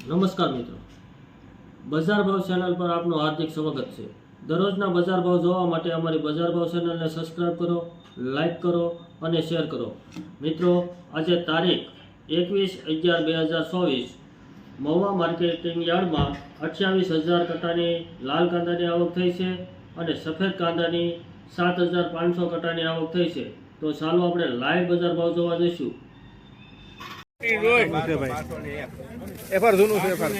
નમસ્કાર મિત્રો, બજાર ભાવ ચેનલ પર આપનું હાર્દિક સ્વાગત છે। દરરોજના બજાર ભાવ જોવા માટે અમારી બજાર ભાવ ચેનલને સબસ્ક્રાઇબ કરો, લાઇક કરો અને શેર કરો। મિત્રો, આજે તારીખ 21/11/2024 મહુવા માર્કેટિંગ યાર્ડમાં 28,000 કટ્ટાની લાલ કાંદાની આવક થઈ છે અને સફેદ કાંદાની 7,500 કટ્ટાની આવક થઈ છે। તો ચાલો આપણે લાઈવ બજાર ભાવ જોવા જઈશું। એફઆર જૂનું છે એફઆર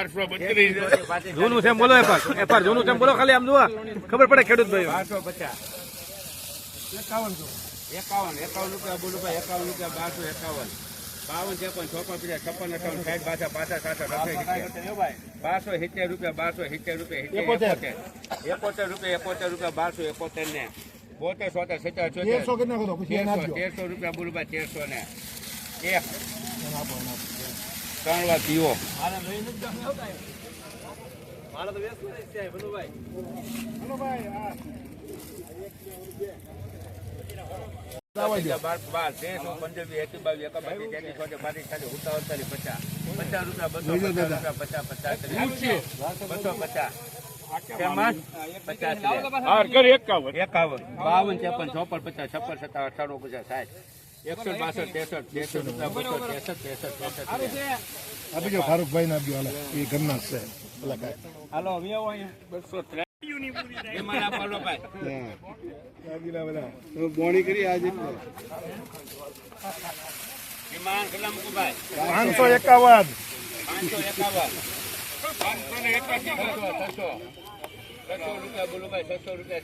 1232 જૂનું છે બોલો એફઆર જૂનું છે બોલો ખાલી આમ જોવા ખબર પડે ખેડૂત ભાઈ 1250 51 રૂપિયા બોલો ભાઈ 51 રૂપિયા 1255 56 રૂપિયા 1300 રૂપિયા બોલો ભાઈ 1300 ને 3 વાર પીવો 162 ફારૂકભાઈ ના આપજો એ ઘરના છે બોણી કરી આજે 551 રૂપિયા બોલો ભાઈ 600 રૂપિયા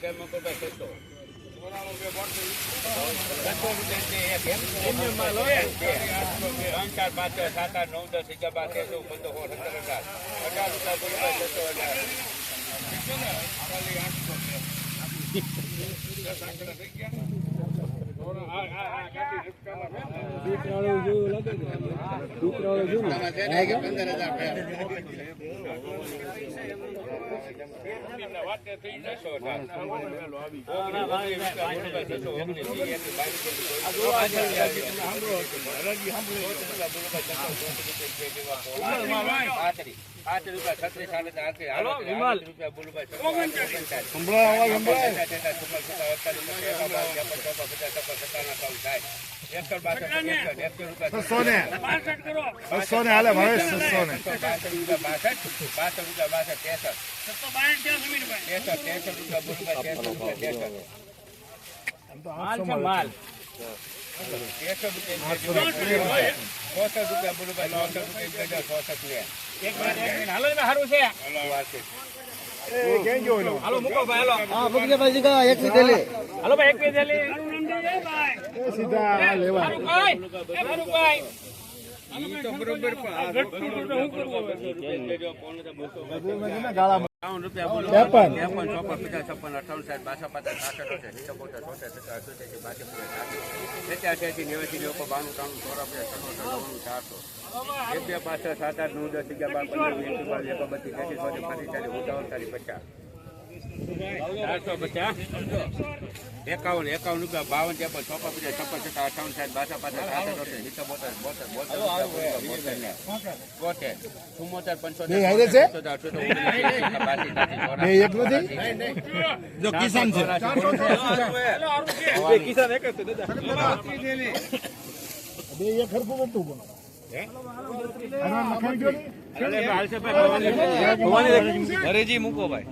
હરેજી મૂકો ભાઈ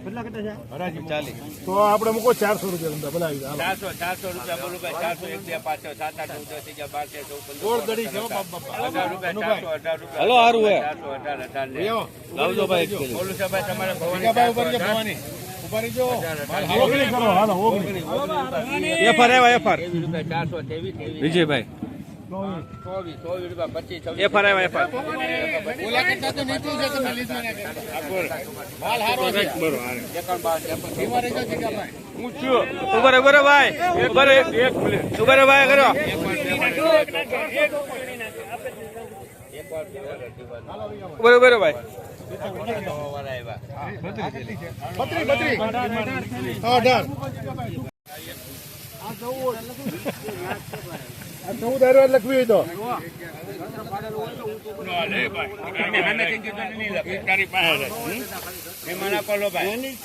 તો આપણે મૂકો 400 રૂપિયા બોલાવી 400 રૂપિયા બોલો ભાઈ 400 હલો હારું હે લાવજો ભાઈ બોલું છે ભાઈ તમારે ભવાની એફઆર આવ્યા એફઆર 423 વિજયભાઈ 24 રૂપિયા 25 એફઆર આવ્યા એફઆર ઉભરે ભાઈ ઉભરે ભાઈ કરો ઉભરે ભાઈ લખવી હોય તો તારી પાસે એમાં ના પલો ભાઈ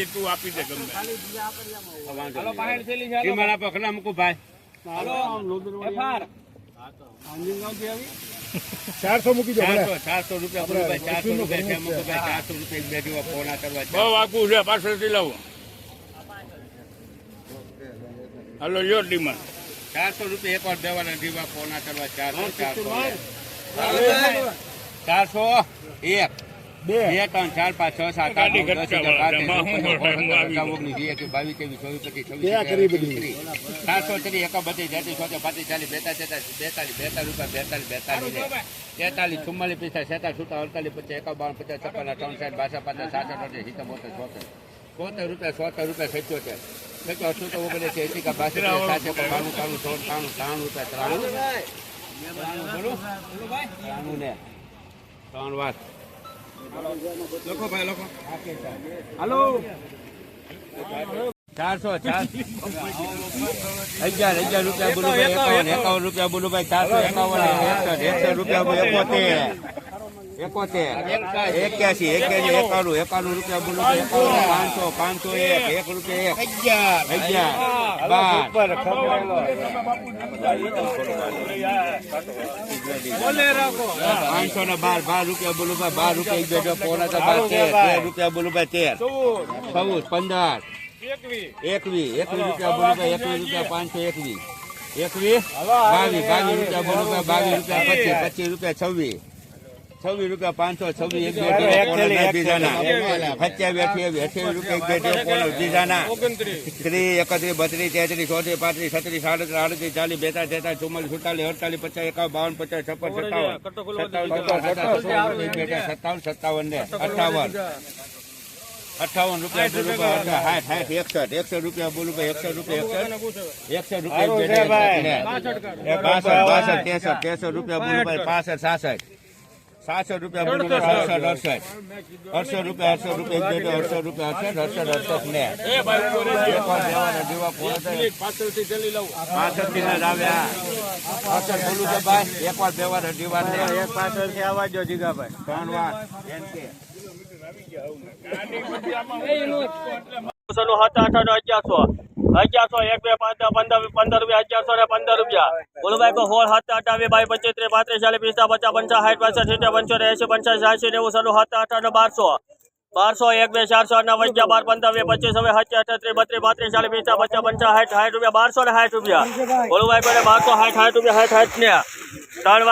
તું આપી દે ગમે એમાં ના પકડા મૂકું ભાઈ 400 મૂકી દો 400 રૂપિયા 400 રૂપિયા મૂકો ભાઈ 400 રૂપિયા બે જેવા ફોન કરવા બહુ આગું છે પાછળથી લાવો હાલો યો ડિમાન્ડ 400 રૂપિયા એક વાર દેવાના દીવા ફોન કરવા 400 1 2 3 4 5 6 7 8 9 10 હાલો 400 11 રૂપિયા બોલું ભાઈ 51 રૂપિયા બોલું ભાઈ 451 રૂપિયા 71 રૂપિયા બોલું 500 1 રૂપિયા 500 ને 12 રૂપિયા બોલું ભાઈ 12 રૂપિયા રૂપિયા બોલું ભાઈ 13 15 21 રૂપિયા બોલો ભાઈ 21 રૂપિયા 521 22 રૂપિયા બોલો ભાઈ 22 રૂપિયા 25 રૂપિયા 526 રૂપિયા 27 રૂપિયા બીજાના 30 31 32 33 34 35 36 37 38 40 42 43 44 45 56 57 રૂપિયા બોલું ભાઈ 61 રૂપિયા બોલું ભાઈ 65 66 રૂપિયા બોલું ભાઈ 68 રૂપિયા ને પાછળથી ના આવ્યા બોલું છે ભાઈ એક વાર દેવાના દીવા ને એક પાછળથી આવવા જો જીગાભાઈ 3 વાર બોલો ભાઈ 16 7 8 22 25 30 35 40 50 55 60 65 85 90 85 7 8 12 1 2 400 9 11 12 15 20 25 28 33 32 33 40 50 55 60 60 રૂપિયા 1260 રૂપિયા બોલો ભાઈ 1260 60 રૂપિયા 60 ને 3